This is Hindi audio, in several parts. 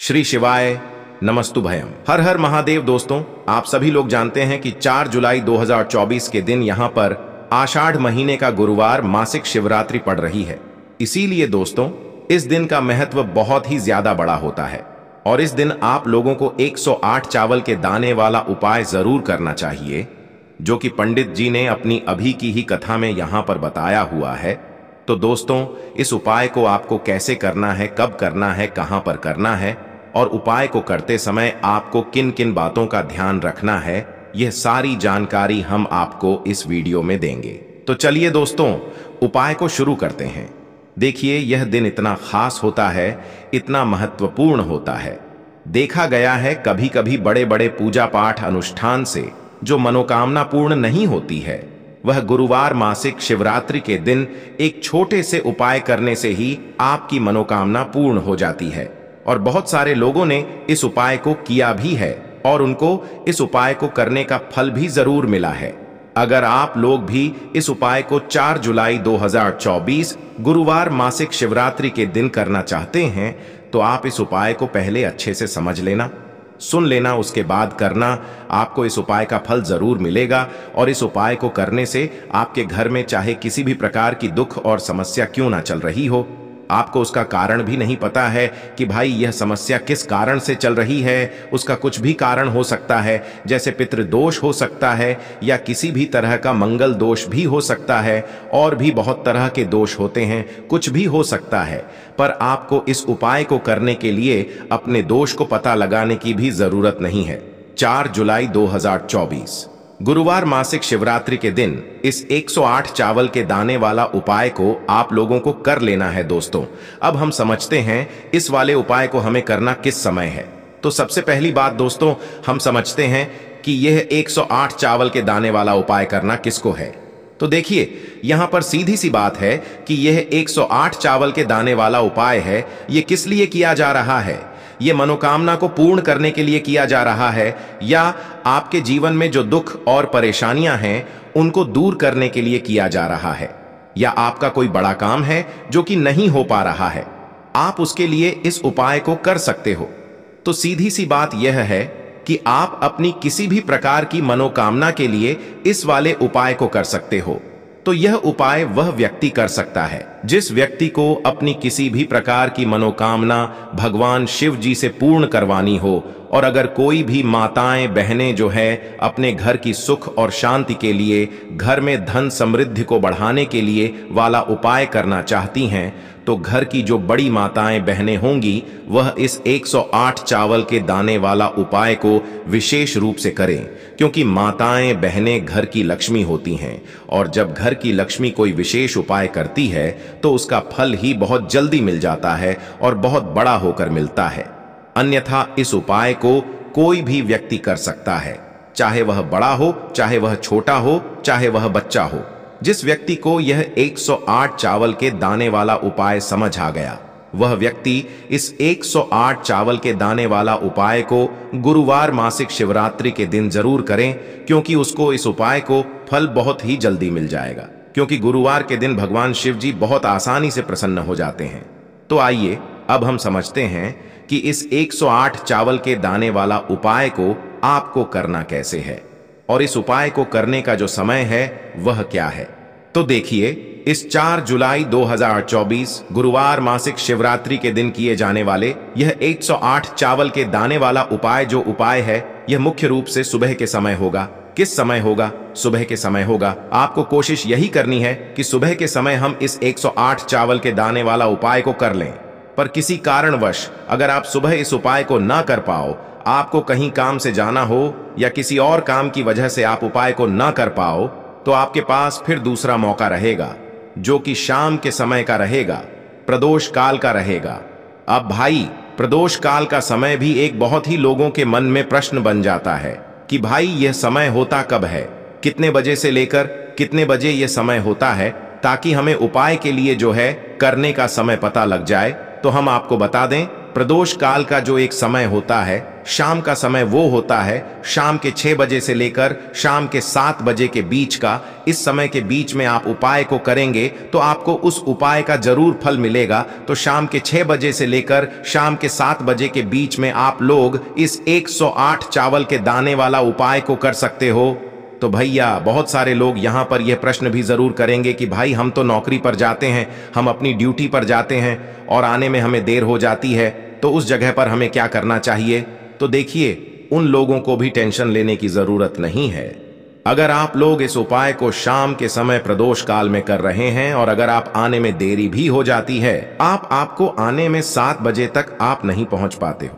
श्री शिवाय नमस्तुभयम। हर हर महादेव। दोस्तों, आप सभी लोग जानते हैं कि 4 जुलाई 2024 के दिन यहाँ पर आषाढ़ महीने का गुरुवार मासिक शिवरात्रि पड़ रही है। इसीलिए दोस्तों, इस दिन का महत्व बहुत ही ज्यादा बड़ा होता है और इस दिन आप लोगों को 108 चावल के दाने वाला उपाय जरूर करना चाहिए, जो कि पंडित जी ने अपनी अभी की ही कथा में यहाँ पर बताया हुआ है। तो दोस्तों, इस उपाय को आपको कैसे करना है, कब करना है, कहां पर करना है और उपाय को करते समय आपको किन किन बातों का ध्यान रखना है, यह सारी जानकारी हम आपको इस वीडियो में देंगे। तो चलिए दोस्तों, उपाय को शुरू करते हैं। देखिए, यह दिन इतना खास होता है, इतना महत्वपूर्ण होता है। देखा गया है कभी कभी बड़े बड़े पूजा पाठ अनुष्ठान से जो मनोकामना पूर्ण नहीं होती है, वह गुरुवार मासिक शिवरात्रि के दिन एक छोटे से उपाय करने से ही आपकी मनोकामना पूर्ण हो जाती है। और बहुत सारे लोगों ने इस उपाय को किया भी है और उनको इस उपाय को करने का फल भी जरूर मिला है। अगर आप लोग भी इस उपाय को 4 जुलाई 2024 गुरुवार मासिक शिवरात्रि के दिन करना चाहते हैं, तो आप इस उपाय को पहले अच्छे से समझ लेना, सुन लेना, उसके बाद करना। आपको इस उपाय का फल जरूर मिलेगा और इस उपाय को करने से आपके घर में चाहे किसी भी प्रकार की दुख और समस्या क्यों ना चल रही हो, आपको उसका कारण भी नहीं पता है कि भाई यह समस्या किस कारण से चल रही है, उसका कुछ भी कारण हो सकता है, जैसे पितृदोष हो सकता है या किसी भी तरह का मंगल दोष भी हो सकता है, और भी बहुत तरह के दोष होते हैं, कुछ भी हो सकता है। पर आपको इस उपाय को करने के लिए अपने दोष को पता लगाने की भी जरूरत नहीं है। 4 जुलाई 2024 गुरुवार मासिक शिवरात्रि के दिन इस 108 चावल के दाने वाला उपाय को आप लोगों को कर लेना है। दोस्तों, अब हम समझते हैं इस वाले उपाय को हमें करना किस समय है। तो सबसे पहली बात दोस्तों, हम समझते हैं कि यह 108 चावल के दाने वाला उपाय करना किसको है। तो देखिए, यहां पर सीधी सी बात है कि यह 108 चावल के दाने वाला उपाय है। यह किस लिए किया जा रहा है? ये मनोकामना को पूर्ण करने के लिए किया जा रहा है, या आपके जीवन में जो दुख और परेशानियां हैं उनको दूर करने के लिए किया जा रहा है, या आपका कोई बड़ा काम है जो कि नहीं हो पा रहा है, आप उसके लिए इस उपाय को कर सकते हो। तो सीधी सी बात यह है कि आप अपनी किसी भी प्रकार की मनोकामना के लिए इस वाले उपाय को कर सकते हो। तो यह उपाय वह व्यक्ति कर सकता है जिस व्यक्ति को अपनी किसी भी प्रकार की मनोकामना भगवान शिव जी से पूर्ण करवानी हो। और अगर कोई भी माताएं बहनें जो है अपने घर की सुख और शांति के लिए, घर में धन समृद्धि को बढ़ाने के लिए वाला उपाय करना चाहती हैं, तो घर की जो बड़ी माताएं बहनें होंगी वह इस 108 चावल के दाने वाला उपाय को विशेष रूप से करें, क्योंकि माताएं बहनें घर की लक्ष्मी होती हैं और जब घर की लक्ष्मी कोई विशेष उपाय करती है तो उसका फल ही बहुत जल्दी मिल जाता है और बहुत बड़ा होकर मिलता है। अन्यथा इस उपाय को कोई भी व्यक्ति कर सकता है, चाहे वह बड़ा हो, चाहे वह छोटा हो, चाहे वह बच्चा हो। जिस व्यक्ति को यह 108 चावल के दाने वाला उपाय समझ आ गया, वह व्यक्ति इस 108 चावल के दाने वाला उपाय को गुरुवार मासिक शिवरात्रि के दिन जरूर करें, क्योंकि उसको इस उपाय को फल बहुत ही जल्दी मिल जाएगा। क्योंकि गुरुवार के दिन भगवान शिव जी बहुत आसानी से प्रसन्न हो जाते हैं। तो आइए अब हम समझते हैं कि इस 108 चावल के दाने वाला उपाय को आपको करना कैसे है और इस उपाय को करने का जो समय है वह क्या है। तो देखिए, इस 4 जुलाई 2024 गुरुवार मासिक शिवरात्रि के दिन किए जाने वाले यह 108 चावल के दाने वाला उपाय जो उपाय है, यह मुख्य रूप से सुबह के समय होगा। किस समय होगा? सुबह के समय होगा। आपको कोशिश यही करनी है कि सुबह के समय हम इस 108 चावल के दाने वाला उपाय को कर लें। पर किसी कारणवश अगर आप सुबह इस उपाय को ना कर पाओ, आपको कहीं काम से जाना हो या किसी और काम की वजह से आप उपाय को ना कर पाओ, तो आपके पास फिर दूसरा मौका रहेगा, जो कि शाम के समय का रहेगा, प्रदोष काल का रहेगा। अब भाई, प्रदोष काल का समय भी एक बहुत ही लोगों के मन में प्रश्न बन जाता है कि भाई यह समय होता कब है, कितने बजे से लेकर कितने बजे यह समय होता है, ताकि हमें उपाय के लिए जो है करने का समय पता लग जाए। तो हम आपको बता दें प्रदोष काल का जो एक समय होता है, शाम का समय, वो होता है शाम के 6 बजे से लेकर शाम के 7 बजे के बीच का। इस समय के बीच में आप उपाय को करेंगे तो आपको उस उपाय का जरूर फल मिलेगा। तो शाम के 6 बजे से लेकर शाम के 7 बजे के बीच में आप लोग इस 108 चावल के दाने वाला उपाय को कर सकते हो। तो भैया, बहुत सारे लोग यहाँ पर यह प्रश्न भी जरूर करेंगे कि भाई हम तो नौकरी पर जाते हैं, हम अपनी ड्यूटी पर जाते हैं और आने में हमें देर हो जाती है, तो उस जगह पर हमें क्या करना चाहिए? तो देखिए, उन लोगों को भी टेंशन लेने की जरूरत नहीं है। अगर आप लोग इस उपाय को शाम के समय प्रदोष काल में कर रहे हैं और अगर आप आने में देरी भी हो जाती है, आपको आने में 7 बजे तक आप नहीं पहुंच पाते हो,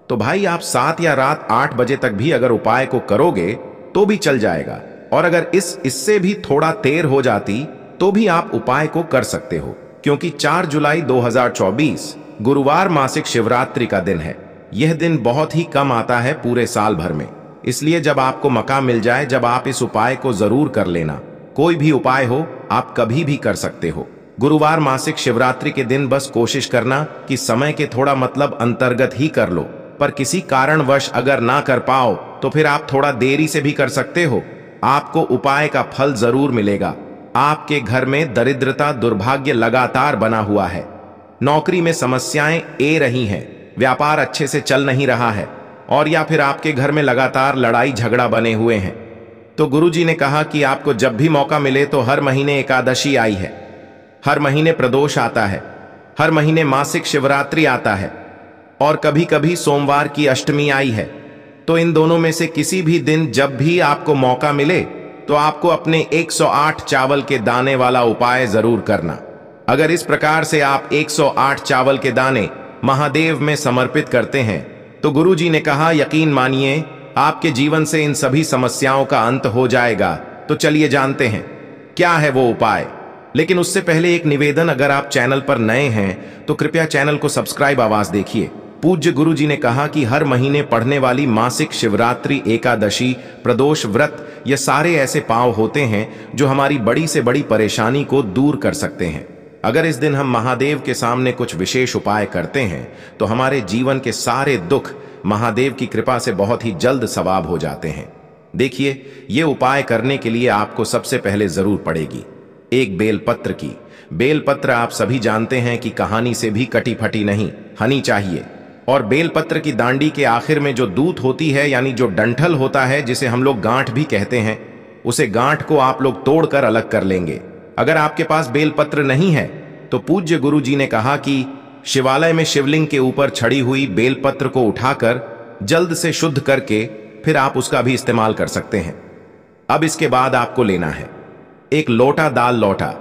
तो भाई आप 7 या रात 8 बजे तक भी अगर उपाय को करोगे तो भी चल जाएगा। और अगर इससे भी थोड़ा देर हो जाती तो भी आप उपाय को कर सकते हो, क्योंकि 4 जुलाई 2024 गुरुवार मासिक शिवरात्रि का दिन है। यह दिन बहुत ही कम आता है पूरे साल भर में, इसलिए जब आपको मौका मिल जाए, जब आप इस उपाय को जरूर कर लेना। कोई भी उपाय हो, आप कभी भी कर सकते हो। गुरुवार मासिक शिवरात्रि के दिन बस कोशिश करना कि समय के थोड़ा मतलब अंतर्गत ही कर लो, पर किसी कारणवश अगर ना कर पाओ तो फिर आप थोड़ा देरी से भी कर सकते हो। आपको उपाय का फल जरूर मिलेगा। आपके घर में दरिद्रता, दुर्भाग्य लगातार बना हुआ है, नौकरी में समस्याएं ए रही हैं, व्यापार अच्छे से चल नहीं रहा है, और या फिर आपके घर में लगातार लड़ाई झगड़ा बने हुए हैं। तो गुरुजी ने कहा कि आपको जब भी मौका मिले, तो हर महीने एकादशी आई है, हर महीने प्रदोष आता है, हर महीने मासिक शिवरात्रि आता है, और कभी कभी सोमवार की अष्टमी आई है। तो इन दोनों में से किसी भी दिन जब भी आपको मौका मिले, तो आपको अपने 108 चावल के दाने वाला उपाय जरूर करना। अगर इस प्रकार से आप 108 चावल के दाने महादेव में समर्पित करते हैं, तो गुरुजी ने कहा, यकीन मानिए आपके जीवन से इन सभी समस्याओं का अंत हो जाएगा। तो चलिए जानते हैं क्या है वो उपाय। लेकिन उससे पहले एक निवेदन, अगर आप चैनल पर नए हैं तो कृपया चैनल को सब्सक्राइब आवाज देखिए। पूज्य गुरुजी ने कहा कि हर महीने पढ़ने वाली मासिक शिवरात्रि, एकादशी, प्रदोष व्रत, ये सारे ऐसे पांव होते हैं जो हमारी बड़ी से बड़ी परेशानी को दूर कर सकते हैं। अगर इस दिन हम महादेव के सामने कुछ विशेष उपाय करते हैं तो हमारे जीवन के सारे दुख महादेव की कृपा से बहुत ही जल्द सवाब हो जाते हैं। देखिए, ये उपाय करने के लिए आपको सबसे पहले जरूर पड़ेगी एक बेलपत्र की। बेलपत्र आप सभी जानते हैं कि कहानी से भी कटी फटी नहीं, हनी चाहिए। और बेलपत्र की दांडी के आखिर में जो दूत होती है, यानी जो डंठल होता है, जिसे हम लोग गांठ भी कहते हैं, उसे गांठ को आप लोग तोड़कर अलग कर लेंगे। अगर आपके पास बेलपत्र नहीं है तो पूज्य गुरुजी ने कहा कि शिवालय में शिवलिंग के ऊपर छड़ी हुई बेलपत्र को उठाकर जल्द से शुद्ध करके फिर आप उसका भी इस्तेमाल कर सकते हैं। अब इसके बाद आपको लेना है एक लोटा दाल लोटा।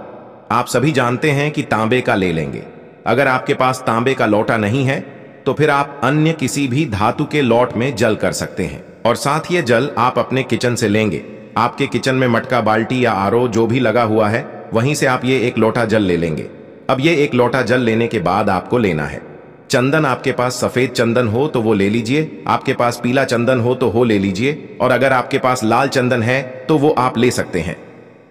आप सभी जानते हैं कि तांबे का ले लेंगे। अगर आपके पास तांबे का लोटा नहीं है तो फिर आप अन्य किसी भी धातु के लौट में जल कर सकते हैं, और साथ ये जल आप अपने किचन से लेंगे। आपके किचन में मटका, बाल्टी या आरओ जो भी लगा हुआ है, वहीं से आप ये एक लोटा जल ले लेंगे। अब ये एक लोटा जल लेने के बाद आपको लेना है चंदन। आपके पास सफेद चंदन हो तो वो ले लीजिए, आपके पास पीला चंदन हो तो वो ले लीजिए, और अगर आपके पास लाल चंदन है तो वो आप ले सकते हैं।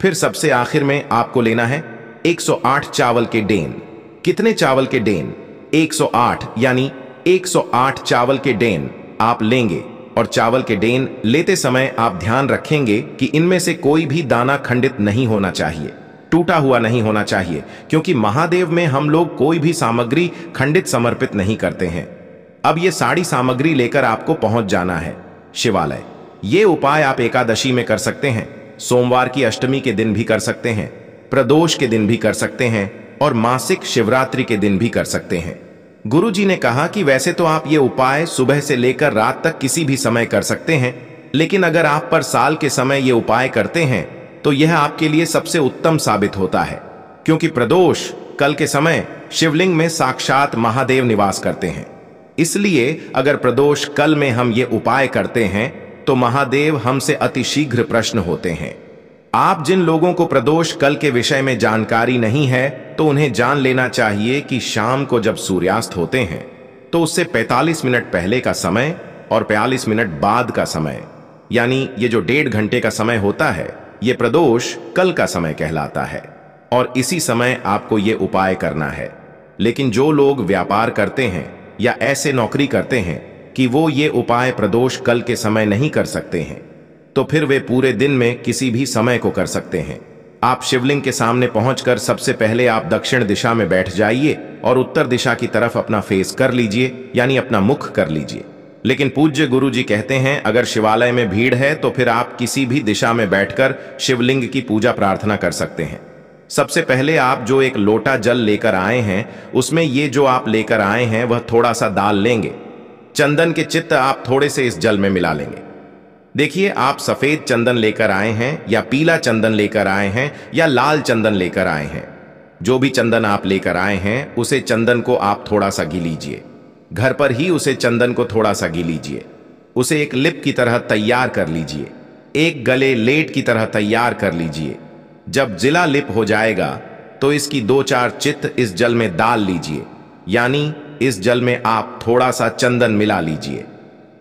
फिर सबसे आखिर में आपको लेना है 108 चावल के डेन। कितने चावल के डेन? 108, यानी 108 चावल के डेन आप लेंगे। और चावल के डेन लेते समय आप ध्यान रखेंगे कि इनमें से कोई भी दाना खंडित नहीं होना चाहिए, टूटा हुआ नहीं होना चाहिए, क्योंकि महादेव में हम लोग कोई भी सामग्री खंडित समर्पित नहीं करते हैं। अब ये सारी सामग्री लेकर आपको पहुंच जाना है शिवालय। ये उपाय आप एकादशी में कर सकते हैं, सोमवार की अष्टमी के दिन भी कर सकते हैं, प्रदोष के दिन भी कर सकते हैं, और मासिक शिवरात्रि के दिन भी कर सकते हैं। गुरुजी ने कहा कि वैसे तो आप ये उपाय सुबह से लेकर रात तक किसी भी समय कर सकते हैं, लेकिन अगर आप पर साल के समय ये उपाय करते हैं तो यह आपके लिए सबसे उत्तम साबित होता है, क्योंकि प्रदोष कल के समय शिवलिंग में साक्षात महादेव निवास करते हैं। इसलिए अगर प्रदोष कल में हम ये उपाय करते हैं तो महादेव हमसे अतिशीघ्र प्रसन्न होते हैं। आप जिन लोगों को प्रदोष कल के विषय में जानकारी नहीं है तो उन्हें जान लेना चाहिए कि शाम को जब सूर्यास्त होते हैं तो उससे 45 मिनट पहले का समय और 45 मिनट बाद का समय, यानी ये जो 1.5 घंटे का समय होता है, ये प्रदोष कल का समय कहलाता है, और इसी समय आपको ये उपाय करना है। लेकिन जो लोग व्यापार करते हैं या ऐसे नौकरी करते हैं कि वो ये उपाय प्रदोष कल के समय नहीं कर सकते हैं, तो फिर वे पूरे दिन में किसी भी समय को कर सकते हैं। आप शिवलिंग के सामने पहुंचकर सबसे पहले आप दक्षिण दिशा में बैठ जाइए और उत्तर दिशा की तरफ अपना फेस कर लीजिए, यानी अपना मुख कर लीजिए। लेकिन पूज्य गुरु जी कहते हैं अगर शिवालय में भीड़ है तो फिर आप किसी भी दिशा में बैठकर शिवलिंग की पूजा प्रार्थना कर सकते हैं। सबसे पहले आप जो एक लोटा जल लेकर आए हैं उसमें ये जो आप लेकर आए हैं वह थोड़ा सा डाल लेंगे। चंदन के चित्त आप थोड़े से इस जल में मिला लेंगे। देखिए, आप सफेद चंदन लेकर आए हैं या पीला चंदन लेकर आए हैं या लाल चंदन लेकर आए हैं, जो भी चंदन आप लेकर आए हैं उसे चंदन को आप थोड़ा सा गीलीजिए। घर पर ही उसे चंदन को थोड़ा सा गीलीजिए। उसे एक लिप की तरह तैयार कर लीजिए, एक गले लेट की तरह तैयार कर लीजिए। जब जिला लिप हो जाएगा तो इसकी 2-4 चित्त इस जल में डाल लीजिए, यानी इस जल में आप थोड़ा सा चंदन मिला लीजिए।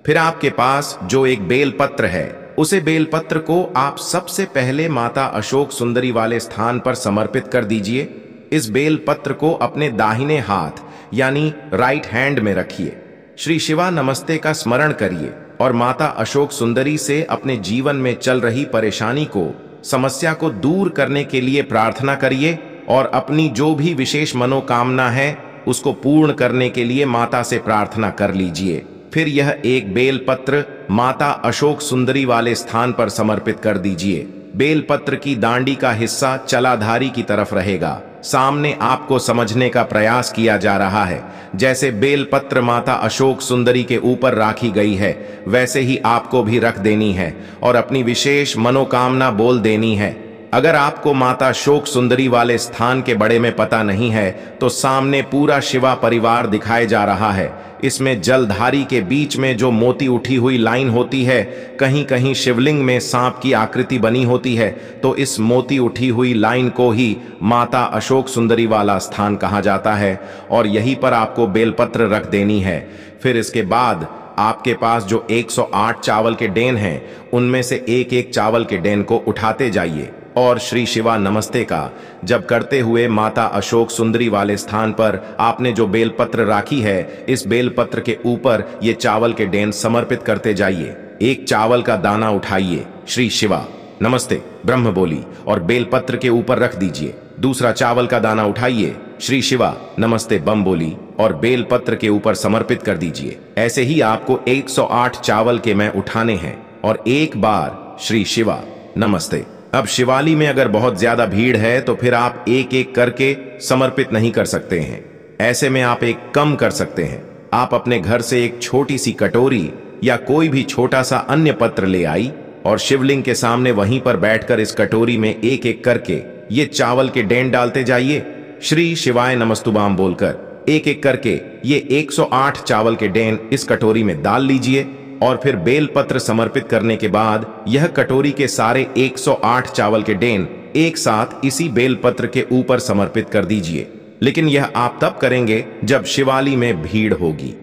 फिर आपके पास जो एक बेलपत्र है उसे बेलपत्र को आप सबसे पहले माता अशोक सुंदरी वाले स्थान पर समर्पित कर दीजिए। इस बेलपत्र को अपने दाहिने हाथ यानी राइट हैंड में रखिए। श्री शिवा नमस्ते का स्मरण करिए और माता अशोक सुंदरी से अपने जीवन में चल रही परेशानी को, समस्या को दूर करने के लिए प्रार्थना करिए और अपनी जो भी विशेष मनोकामना है उसको पूर्ण करने के लिए माता से प्रार्थना कर लीजिए। फिर यह एक बेलपत्र माता अशोक सुंदरी वाले स्थान पर समर्पित कर दीजिए। बेलपत्र की दांडी का हिस्सा चलाधारी की तरफ रहेगा। सामने आपको समझने का प्रयास किया जा रहा है जैसे बेलपत्र माता अशोक सुंदरी के ऊपर राखी गई है वैसे ही आपको भी रख देनी है और अपनी विशेष मनोकामना बोल देनी है। अगर आपको माता अशोक सुंदरी वाले स्थान के बड़े में पता नहीं है तो सामने पूरा शिवा परिवार दिखाया जा रहा है। इसमें जलधारी के बीच में जो मोती उठी हुई लाइन होती है, कहीं कहीं शिवलिंग में सांप की आकृति बनी होती है, तो इस मोती उठी हुई लाइन को ही माता अशोक सुंदरी वाला स्थान कहा जाता है और यहीं पर आपको बेलपत्र रख देनी है। फिर इसके बाद आपके पास जो 108 चावल के डेन हैं उनमें से एक एक चावल के डेन को उठाते जाइए और श्री शिवा नमस्ते का जब करते हुए माता अशोक सुंदरी वाले स्थान पर आपने जो बेलपत्र राखी है इस बेलपत्र के ऊपर ये चावल के डेन समर्पित करते जाइए। एक चावल का दाना उठाइए, श्री शिवा नमस्ते ब्रह्म बोली और बेलपत्र के ऊपर रख दीजिए। दूसरा चावल का दाना उठाइए, श्री शिवा नमस्ते बम बोली और बेलपत्र के ऊपर समर्पित कर दीजिए। ऐसे ही आपको 108 चावल के मैं उठाने हैं और एक बार श्री शिवा नमस्ते। अब शिवाली में अगर बहुत ज्यादा भीड़ है तो फिर आप एक एक करके समर्पित नहीं कर सकते हैं। ऐसे में आप एक कम कर सकते हैं। आप अपने घर से एक छोटी सी कटोरी या कोई भी छोटा सा अन्य पत्र ले आई और शिवलिंग के सामने वहीं पर बैठकर इस कटोरी में एक एक करके ये चावल के डेन डालते जाइए। श्री शिवाय नमस्तुबाम बोलकर एक एक करके ये 108 चावल के डेन इस कटोरी में डाल लीजिए और फिर बेलपत्र समर्पित करने के बाद यह कटोरी के सारे 108 चावल के डेन एक साथ इसी बेलपत्र के ऊपर समर्पित कर दीजिए। लेकिन यह आप तब करेंगे जब शिवाली में भीड़ होगी।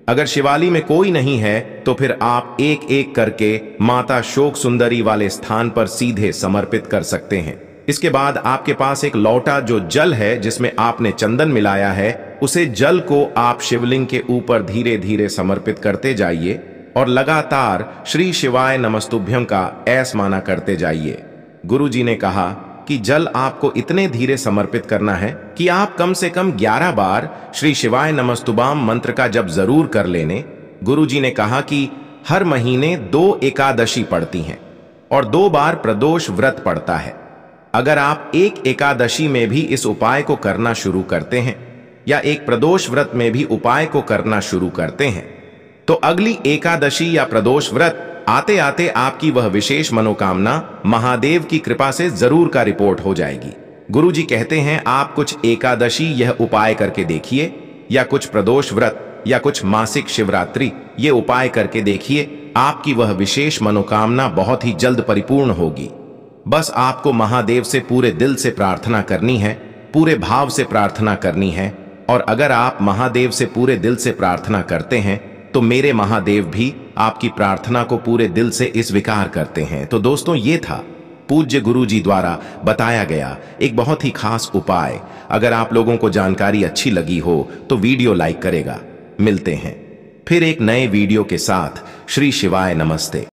अगर शिवाली में कोई नहीं है तो फिर आप एक एक करके माता अशोक सुंदरी वाले स्थान पर सीधे समर्पित कर सकते हैं। इसके बाद आपके पास एक लौटा जो जल है जिसमें आपने चंदन मिलाया है, उसे जल को आप शिवलिंग के ऊपर धीरे धीरे समर्पित करते जाइए और लगातार श्री शिवाय नमस्तुभ्यम का ऐस माना करते जाइए। गुरु जी ने कहा कि जल आपको इतने धीरे समर्पित करना है कि आप कम से कम 11 बार श्री शिवाय नमस्तुबाम मंत्र का जप जरूर कर लेने। गुरु जी ने कहा कि हर महीने 2 एकादशी पड़ती हैं और 2 बार प्रदोष व्रत पड़ता है। अगर आप एक एकादशी में भी इस उपाय को करना शुरू करते हैं या एक प्रदोष व्रत में भी उपाय को करना शुरू करते हैं तो अगली एकादशी या प्रदोष व्रत आते आते आपकी वह विशेष मनोकामना महादेव की कृपा से जरूर का रिपोर्ट हो जाएगी। गुरुजी कहते हैं आप कुछ एकादशी यह उपाय करके देखिए या कुछ प्रदोष व्रत या कुछ मासिक शिवरात्रि ये उपाय करके देखिए, आपकी वह विशेष मनोकामना बहुत ही जल्द परिपूर्ण होगी। बस आपको महादेव से पूरे दिल से प्रार्थना करनी है, पूरे भाव से प्रार्थना करनी है। और अगर आप महादेव से पूरे दिल से प्रार्थना करते हैं तो मेरे महादेव भी आपकी प्रार्थना को पूरे दिल से स्वीकार करते हैं। तो दोस्तों, ये था पूज्य गुरु जी द्वारा बताया गया एक बहुत ही खास उपाय। अगर आप लोगों को जानकारी अच्छी लगी हो तो वीडियो लाइक करेगा, मिलते हैं फिर एक नए वीडियो के साथ। श्री शिवाय नमस्ते।